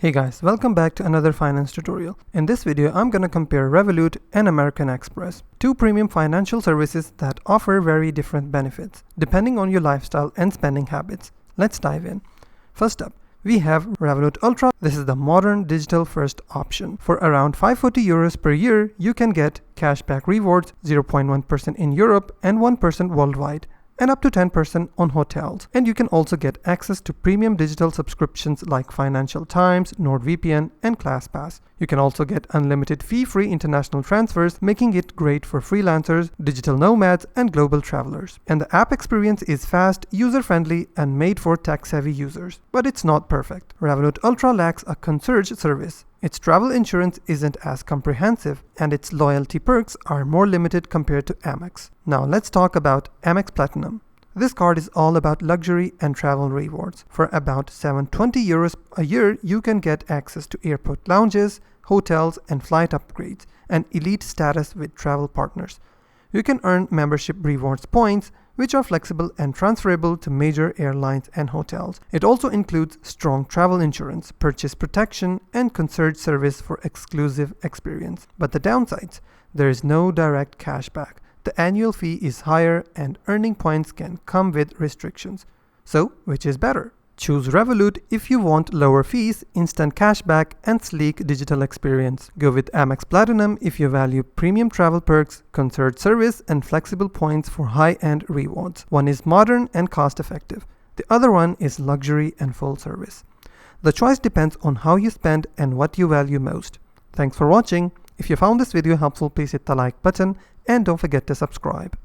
Hey guys, welcome back to another finance tutorial. In this video, I'm gonna compare Revolut and American Express, two premium financial services that offer very different benefits, depending on your lifestyle and spending habits. Let's dive in. First up, we have Revolut Ultra. This is the modern digital-first option. For around 540 euros per year, you can get cashback rewards, 0.1% in Europe and 1% worldwide, and up to 10% on hotels. And you can also get access to premium digital subscriptions like Financial Times, NordVPN, and ClassPass. You can also get unlimited fee-free international transfers, making it great for freelancers, digital nomads, and global travelers. And the app experience is fast, user-friendly, and made for tech-savvy users. But it's not perfect. Revolut Ultra lacks a concierge service. Its travel insurance isn't as comprehensive, and its loyalty perks are more limited compared to Amex. Now let's talk about Amex Platinum. This card is all about luxury and travel rewards. For about 720 euros a year, you can get access to airport lounges, hotels, and flight upgrades, and elite status with travel partners. You can earn membership rewards points, which are flexible and transferable to major airlines and hotels. It also includes strong travel insurance, purchase protection, and concierge service for exclusive experience. But the downsides: there is no direct cashback. The annual fee is higher, and earning points can come with restrictions. So, which is better? Choose Revolut if you want lower fees, instant cashback, and sleek digital experience. Go with Amex Platinum if you value premium travel perks, concierge service, and flexible points for high-end rewards. One is modern and cost-effective. The other one is luxury and full service. The choice depends on how you spend and what you value most. Thanks for watching. If you found this video helpful, please hit the like button and don't forget to subscribe.